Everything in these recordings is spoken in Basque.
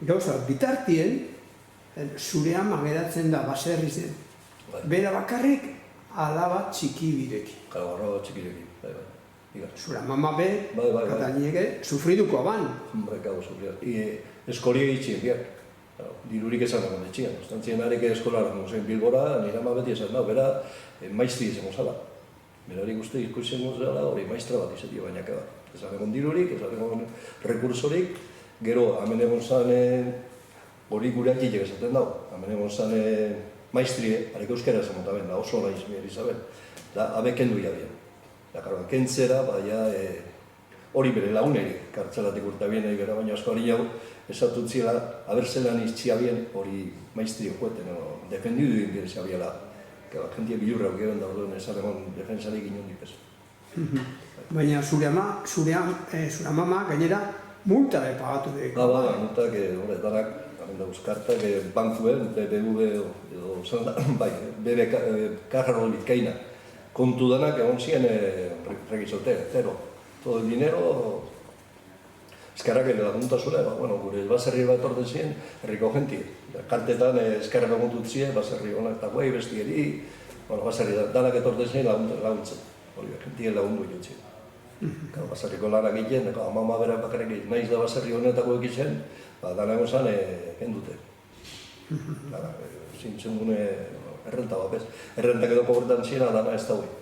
Gauza, bitartien, zure ama geratzen da baserri zen. Bera bakarrik alaba txiki birekin. Alaba txiki birekin, bai. Zure mama be, eta nire, sufriduko aban. Gau, sufriduko. Eskolia egitxien, biak. Dirurik esan dagoen etxian. Ostantzien arek eskolara zen Bilbora, nire ama beti esan da, bera maiztri izango zala. Bera hori guzti ikusten zela, hori maistra bat izatea bainaka da. Esan egon dirurik, esan egon rekursorik, gero, hemen egon zan, hori gure atxitek esaten dago, hemen egon zan maiztrie, arek euskara esan montaben da, oso nahi izan Isabel, da, abe kendu jabien. Da, karo, kentzera, baina, hori bere laguneri, kartzelatik urtabien nahi bera, baina asko hori jau, esatut zela, abertzelan iztziabien, hori maiztrio joeten, defendidu egin bire zabiela. Jentia bilurra gero da orduan esan egon defensarik inondik ez. Baina zure amama gainera multa pagatu dek. Multak, danak, kartak, bankuen, BBV edo zan da, bai, bebe kajarro Bizkaina. Kontu danak egon ziren regizote, zero. Todo el dinero, eskerrak ere lagunta zure, gure baserri bat orden ziren, herriko jenti. Kartetan eskerrak egontut ziren, baserri honak eta guai bestieri, baserri danak etorten ziren laguntzen. Jentien lagundu jotzen. Baserriko lanak egiten, amama bera bakarrik egiten, nahiz da baserri honetako egiten, danak gozan kendute. Zintzen gune errenta bat bez. Errentak edo kobertan ziren, dana ez da hori.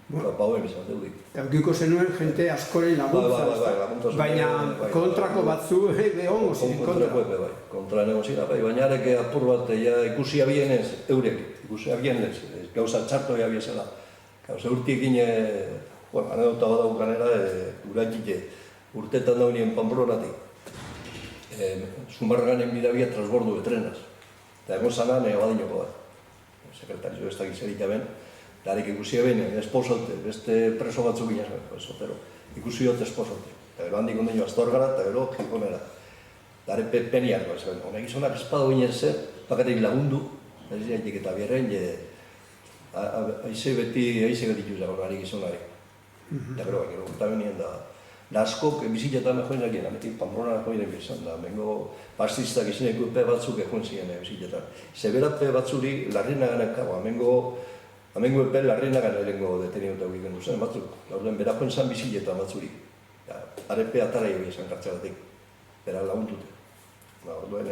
Bauen bizan deudik. Eukiko zenuen jente askoren laguntza, baina kontrako batzu behongo ziren kontra. Kontra nego ziren, baina arek apur bat ikusi abienez, eurek, ikusi abienez, gauza txartoia abiezela. Gauza urtiekin, anedota bat daukanera, uraitike, urtetan daunien Pamplonatik. Zumarranen bidabia transbordu betrenaz. Eta egon zanan, abadinoko bat. Sekretario ez dakizerik aben. Darek ikusi eben, esposote, beste preso batzuk ginen, ikusi dut esposote. Eta gero handik ondino Astorgara eta gero Jikonera. Darek peniako, honek izonak espado ginen zer, bakarrik lagundu, ez diaitik eta bierren, aize gatitu zago nari gizonari. Eta gero, eta benien da, askok bizitzetan joan zakien, ametik Pamplona joan zakien, da, bengo pastistak izineko pe batzuk joan ziren bizitzetan. Zeberat pe batzuri larrinagan ekago, Amengo epe larrena gana erengo deteniota egiten duzen batzuk. Gaurden, bera joan zan biziletan batzuri. Arepe atara egia izan kartzelatik. Bera laguntute. Gaurden,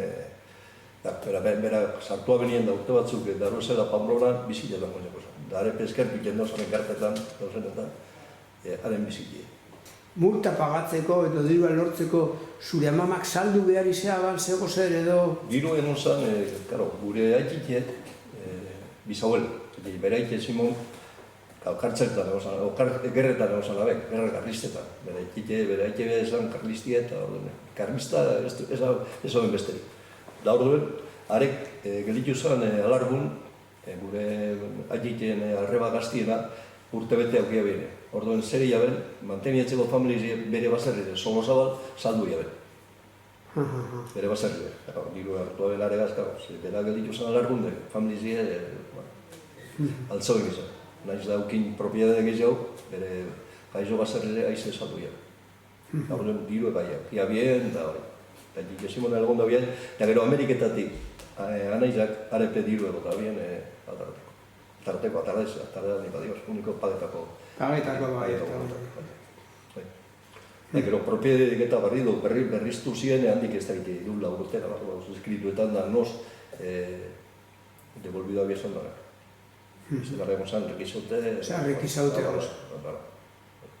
bera sartua benien da urte batzuk, daruzela Pamplona biziletan joan zan. Arepe eskerpik jendozaren kartetan, dauzenetan, haren bizile. Multa pagatzeko edo dirua lortzeko zure amamak saldu behar izaban zego zer edo... Diru enon zan, gure haititiet, bizauel. Bera ite Simon, kartzeltan gerretan egozan abek, gerra karlistetan. Bera ite esan karlistia eta karlista ez hoben besterik. Da orduen, arek gelditu zen alargun, gure aiteen arreba gaztiena, urtebete aukia bine. Orduen, zer jaben, manteniatzeko familia bere baserri, solo zabal, saldu jaben. Bere baserri, diru hartu abel aregaz, bera gelditu zen alargun, familia altzoen izan. Naiz daukin propiedade gehiago, bere gaizo baserrere aize saldu jaben. Gaurren diru ebaiak, ia bien, da hori. Eta Simon elgonda bien, eta gero Ameriketatik, anaizak arepe diru egota bien, atarteko. Atarteko, atarteko, nipa dios, uniko pagetako. Pagetako bai. Gero propiedade eta berriztu ziren, handik ez da egite idun laburtera, eskrituetan da, nos, devolvido abia zondanak. Zer garremos han, rekizote... Zer, rekizote.